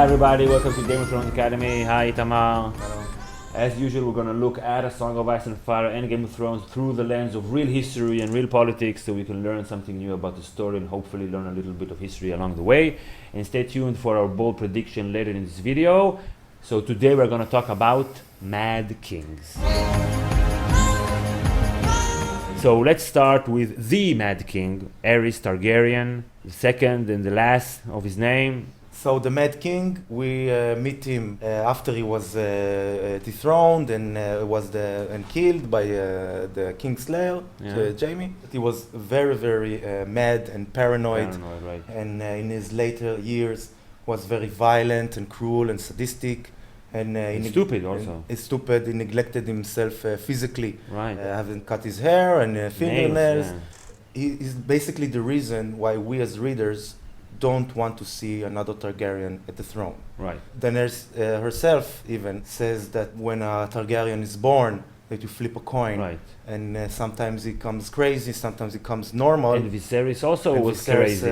Hi everybody, welcome to Game of Thrones Academy. Hi Itamar. Hello. As usual, we're going to look at A Song of Ice and Fire and Game of Thrones through the lens of real history and real politics, so we can learn something new about the story and hopefully learn a little bit of history along the way. And stay tuned for our bold prediction later in this video. So today we're going to talk about Mad Kings. So let's start with the Mad King, Aerys Targaryen, the second and the last of his name. So the Mad King, we meet him after he was dethroned and and killed by the Kingslayer, Jaime. He was very mad and paranoid, right. and in his later years was very violent and cruel and sadistic. And stupid also. Stupid. He neglected himself physically. Right. Having cut his hair and fingernails. Yeah. He is basically the reason why we as readers don't want to see another Targaryen at the throne. Right. Daenerys herself even says that when a Targaryen is born, that you flip a coin. Right. And sometimes he comes crazy, sometimes he comes normal. And Viserys also And was Viserys, crazy.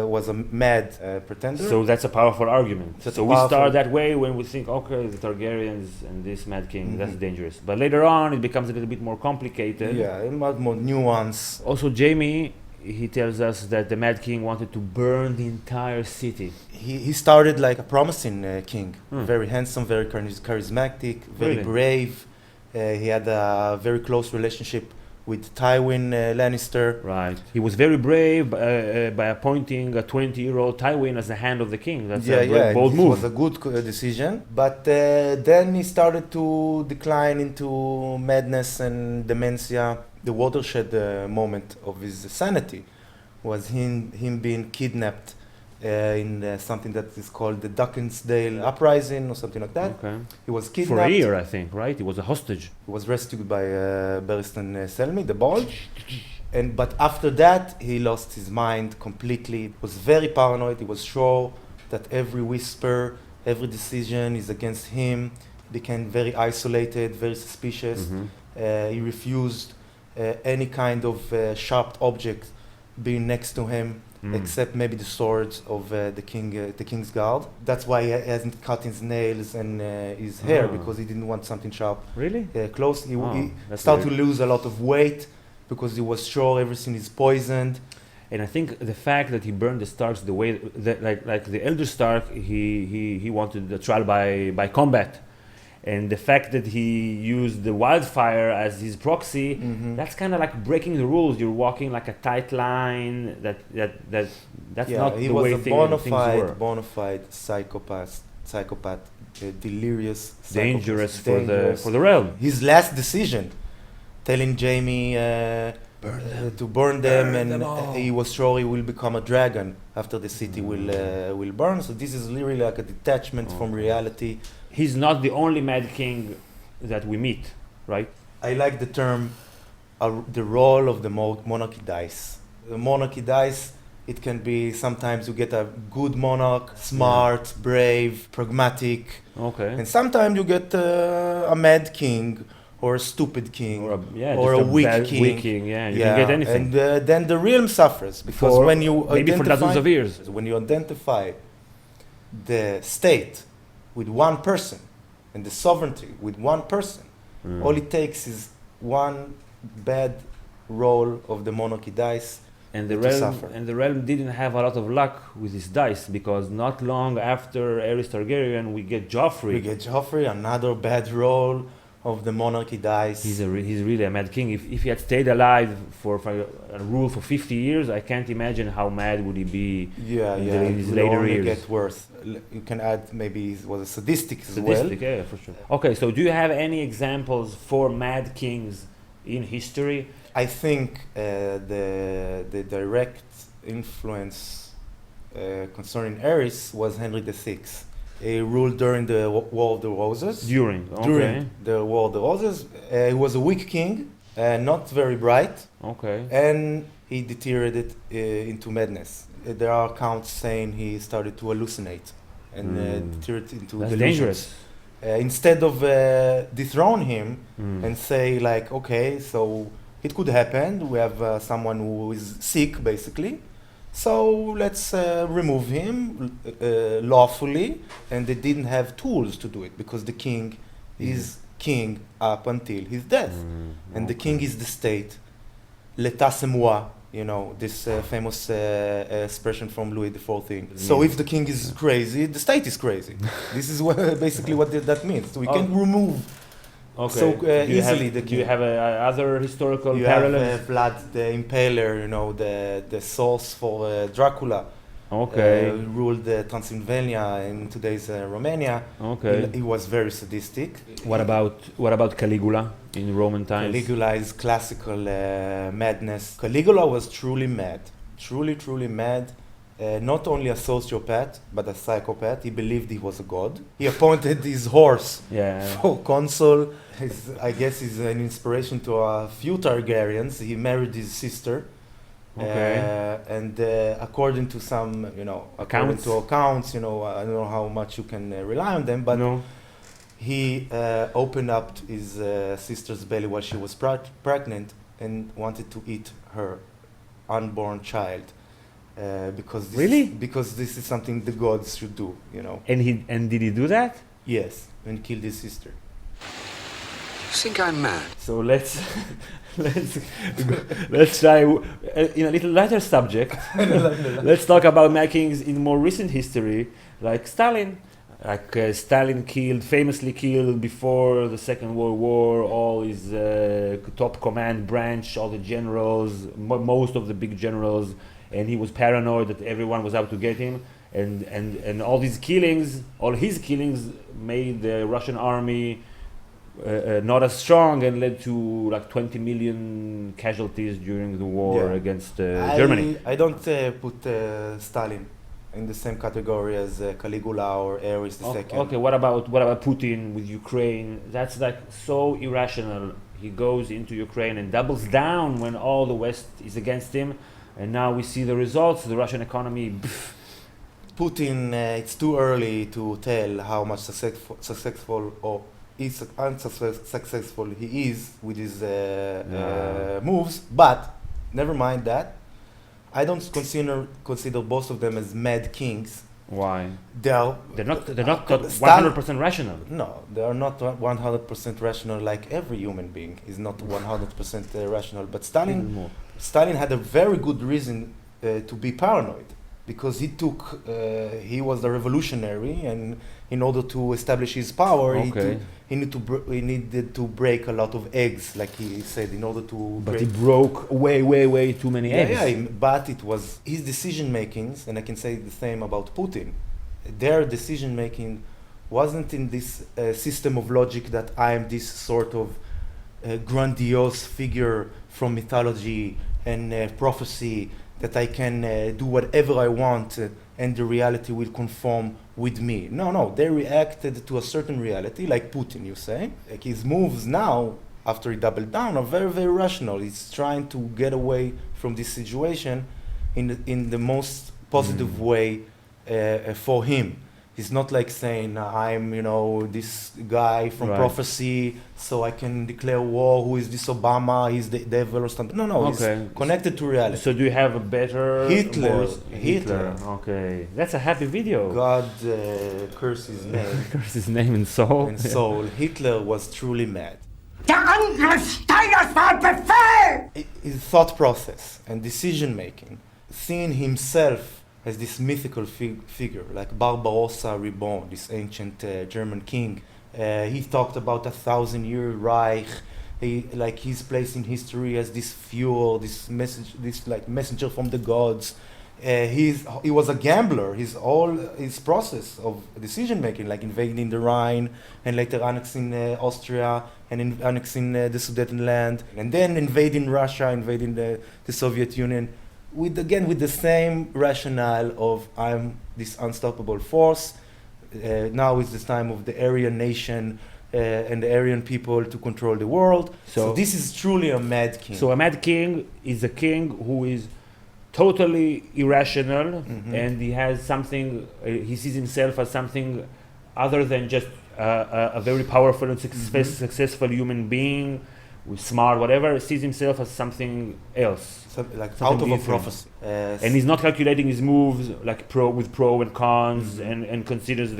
Was a mad pretender. So that's a powerful argument. That's so we start that way when we think, okay, the Targaryens and this Mad King, that's dangerous. But later on, it becomes a little bit more complicated. Yeah, a lot more nuance. Also, Jaime, he tells us that the Mad King wanted to burn the entire city. He started like a promising king. Very handsome, very charismatic, very brave. He had a very close relationship with Tywin Lannister. Right. He was very brave by appointing a 20-year-old Tywin as the hand of the king. That's a bold move. It was a good decision. But then he started to decline into madness and dementia. The watershed moment of his sanity was him being kidnapped in something that is called the Duckensdale Uprising or something like that. Okay. He was kidnapped. For a year, I think, right? He was a hostage. He was rescued by Barristan Selmy, the Bald. But after that, he lost his mind completely. He was very paranoid. He was sure that every whisper, every decision is against him. He became very isolated, very suspicious. He refused any kind of sharp object being next to him, except maybe the swords of the king's guard. That's why he hasn't cut his nails and his hair, because he didn't want something sharp. Really? Close. He started to lose a lot of weight because he was sure everything is poisoned. And I think the fact that he burned the Starks the way that, like the Elder Stark, he wanted the trial by combat. And the fact that he used the wildfire as his proxy, that's kind of like breaking the rules. You're walking like a tight line. That's not the way things were. He was a bona fide psychopath, delirious, dangerous for the realm. His last decision, telling Jaime to burn them, and he was sure he will become a dragon after the city will burn. So this is literally like a detachment from reality. He's not the only Mad King that we meet, right? I like the term, the role of the monarchy dice. The monarchy dice, it can be sometimes you get a good monarch, smart, brave, pragmatic. Okay. And sometimes you get a mad king or a stupid king or a weak king. Yeah, you can get anything. And then the realm suffers because when you maybe for dozens of years. When you identify the state with one person and the sovereignty with one person, all it takes is one bad roll of the monarchy dice and to suffer. And the realm didn't have a lot of luck with his dice, because not long after Aerys Targaryen we get Joffrey. Another bad roll of the monarchy dice. He's really a mad king. If he had stayed alive for a rule for 50 years, I can't imagine how mad would he be in his later years. It get worse. You can add maybe he was a sadistic as well. Yeah, for sure. Okay, so do you have any examples for mad kings in history? I think the direct influence concerning Aerys was Henry VI. He ruled during the War of the Roses. During the War of the Roses. He was a weak king, not very bright. Okay. And he deteriorated into madness. There are accounts saying he started to hallucinate and deteriorated into That's delusions. Dangerous. Instead of dethrone him and say like, okay, so it could happen. We have someone who is sick, basically. So let's remove him lawfully, and they didn't have tools to do it because the king is king up until his death, and the king is the state. L'état c'est moi, you know, this famous expression from Louis XIV. So if the king is crazy, the state is crazy. This is basically what that means. So we can remove so easily the king. Do you have other historical you parallels? have Vlad the Impaler, you know, the source for Dracula. Okay. Ruled Transylvania in today's Romania. Okay. He was very sadistic. What about Caligula in Roman times? Caligula is classical madness. Caligula was truly mad, truly mad. Not only a sociopath, but a psychopath. He believed he was a god. He appointed his horse for consul. I guess he's an inspiration to a few Targaryens. He married his sister. Okay. And according to some, accounts, I don't know how much you can rely on them, but he opened up his sister's belly while she was pregnant and wanted to eat her unborn child. Because this is something the gods should do, you know. And did he do that? Yes, and killed his sister. You think I'm mad? So let's try in a little lighter subject. Let's talk about mad kings in more recent history, like Stalin. Stalin famously killed before the Second World War all his top command branch, all the generals, most of the big generals, and he was paranoid that everyone was out to get him. And all his killings made the Russian army not as strong and led to like 20 million casualties during the war against Germany. I don't put Stalin in the same category as Caligula or Ares II. Okay, what about Putin with Ukraine? That's like so irrational. He goes into Ukraine and doubles down when all the West is against him, and now we see the results. The Russian economy. Putin, it's too early to tell how much successful or unsuccessful he is with his moves, but never mind that. I don't consider both of them as mad kings. Why? They're not 100% rational. No, they are not 100% rational. Like every human being is not 100% rational. But Stalin had a very good reason to be paranoid, because he was a revolutionary, and in order to establish his power, he needed to break a lot of eggs, like he said, in order to. But he broke way too many eggs. Yeah, but it was his decision makings, and I can say the same about Putin. Their decision making wasn't in this system of logic that I am this sort of grandiose figure from mythology and prophecy, that I can do whatever I want and the reality will conform with me. No, they reacted to a certain reality, like Putin, you say. Like his moves now, after he doubled down, are very rational. He's trying to get away from this situation in the most positive way for him. He's not like saying, I'm, this guy from prophecy, so I can declare war. Who is this Obama? He's the devil or something. No, he's connected to reality. So do you have a better... Hitler. Okay. That's a happy video. God curse his name. Curse his name in soul. In soul. Hitler was truly mad. His thought process and decision making, seeing himself as this mythical figure, like Barbarossa Reborn, this ancient German king. He talked about 1,000-year Reich. His place in history as this fuel, this messenger from the gods. He was a gambler. His process of decision making, like invading the Rhine and later annexing Austria and annexing the Sudetenland, and then invading Russia, invading the Soviet Union. With the same rationale of I'm this unstoppable force. Now is the time of the Aryan nation and the Aryan people to control the world. So this is truly a mad king. So a mad king is a king who is totally irrational, and he has something. He sees himself as something other than just a very powerful and successful human being with smart, whatever, sees himself as something else. Like Something out of a different. prophecy. And he's not calculating his moves like pro and cons, Mhm. and considers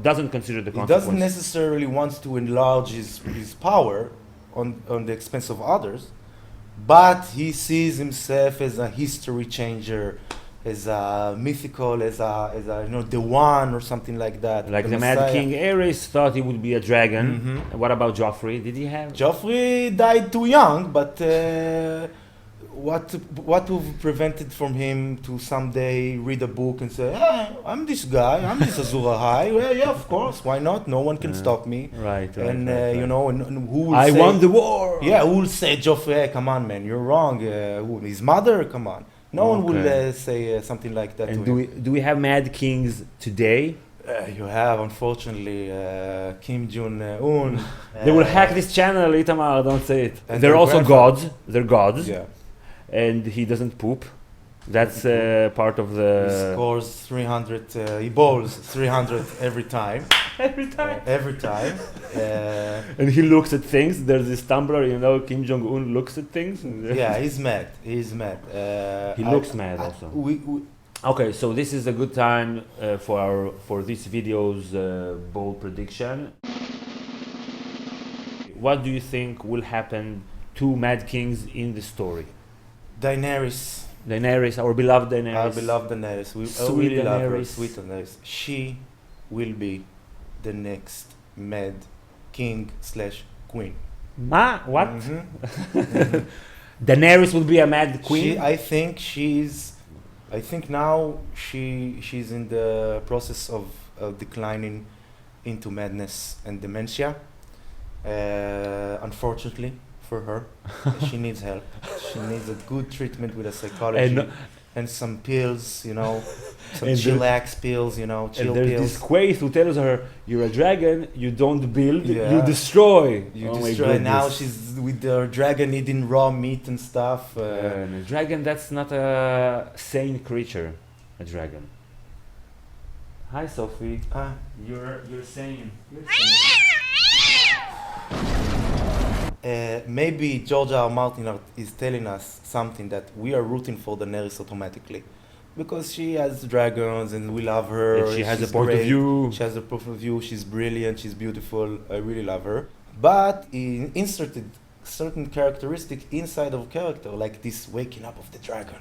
doesn't consider the He consequences. doesn't necessarily want to enlarge his power on the expense of others, but he sees himself as a history changer, as a mythical, as a the one or something like that. Like the Mad Messiah. King Aerys thought he would be a dragon. Mhm. And what about Joffrey? Did he have? Joffrey died too young, but what would have prevented from him to someday read a book and say, "Hey, I'm this guy, I'm this Azor Ahai. Well, yeah, of course, why not? No one can stop me." Right. And right. and who will I say, won the war. Yeah, who will say, Joffrey, hey, come on, man, you're wrong. His mother, come on. No one will Okay. say something like that And to him. do we have Mad Kings today? You have, unfortunately, Kim Jong-un. They will hack this channel, Itamar. Don't say it. And They're their also grandfather. gods. They're gods. Yeah. And he doesn't poop. That's part of He the. scores 300, he bowls 300 every time. Every time. Every time. And he looks at things. There's this Tumblr, Kim Jong Un looks at things. Yeah, he's mad. He's mad. He looks mad also. Okay, so this is a good time for this video's bold prediction. What do you think will happen to Mad Kings in the story? Daenerys. Daenerys, our beloved Daenerys. Our beloved Daenerys. We Sweet really love her. Daenerys. Sweet Daenerys. She will be the next Mad King / Queen. Ma? What? Mhm. Daenerys will be a Mad Queen? I think now she's in the process of declining into madness and dementia. Unfortunately for her, she needs help. She needs a good treatment with a psychology and some pills, some And chillax pills, chill and there's pills. this Quaith who tells her, you're a dragon, you don't build, Yeah. you destroy. You Oh my destroy. Now goodness. she's with the dragon eating raw meat and stuff. And a dragon, that's not a sane creature, a dragon. Hi, Sophie. You're sane. You're sane. Maybe George R. R. Martin is telling us something that we are rooting for Daenerys automatically, because she has dragons and we love her. And she has a she's point of great. view. She has a point of view. She's brilliant. She's beautiful. I really love her. But he inserted certain characteristic inside of character, like this waking up of the dragon.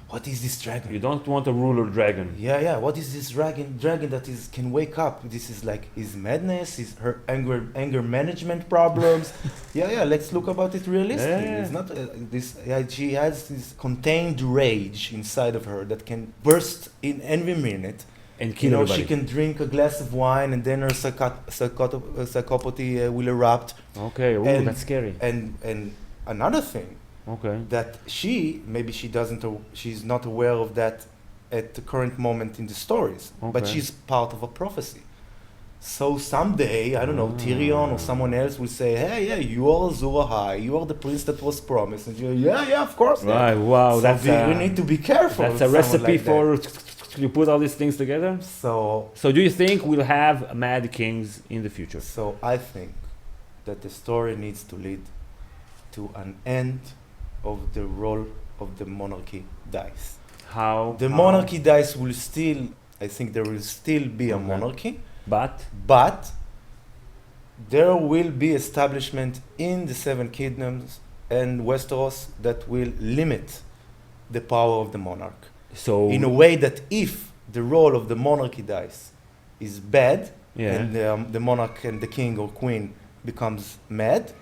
What is this dragon? You don't want a ruler dragon. Yeah. What is this dragon that can wake up? This is like his madness, his her anger management problems. yeah. Let's look about it realistically. Yeah. It's not this. She has this contained rage inside of her that can burst in every minute. And kill everybody. She can drink a glass of wine and then her psychopathy will erupt. Okay, ooh, And- that's scary. And another thing Okay. that maybe she's not aware of that at the current moment in the stories, but Okay. she's part of a prophecy. So someday, I don't know, Tyrion or someone else will say, hey, yeah, you are Azor Ahai, you are the prince that was promised. And you're, yeah, of course. Right, wow, So we need to be careful. that's with a someone recipe like that. for you put all these things together. So Do you think we'll have Mad Kings in the future? I think that the story needs to lead to an end of the role of the monarchy dies. How? The monarchy dies will still, I think there will still be a Okay. monarchy, But but there will be establishment in the Seven Kingdoms and Westeros that will limit the power of the monarch. so In a way that if the role of the monarchy dies is bad, yeah. and the monarch and the king or queen becomes mad,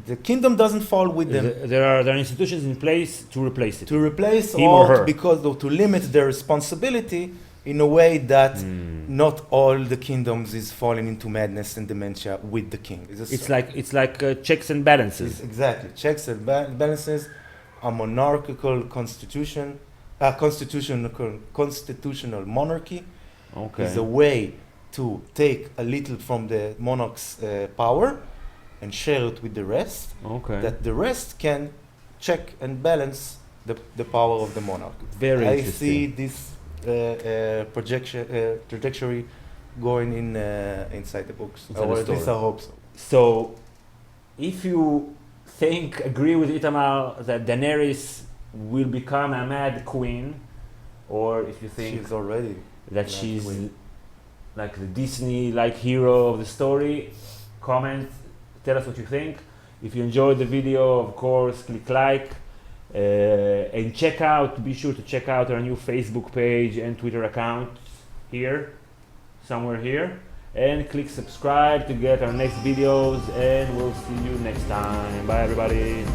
the kingdom doesn't fall with them. There are institutions in place to replace it. To replace Him or her. to limit their responsibility in a way that not all the kingdoms is falling into madness and dementia with the king. It's like checks and balances. Exactly checks and balances, a monarchical constitution, a constitutional monarchy Okay. is a way to take a little from the monarch's power and share it with the rest, Okay. that the rest can check and balance the power of the monarch. Very I interesting. see this trajectory going inside the books. Inside Or the at least I story. hope so. So, if you agree with Itamar that Daenerys will become a mad queen, or if you think She's already that mad she's queen. like the Disney-like hero of the story, comment, tell us what you think. If you enjoyed the video, of course, click like, and be sure to check out our new Facebook page and Twitter account here, somewhere here, and click subscribe to get our next videos, and we'll see you next time. Bye everybody.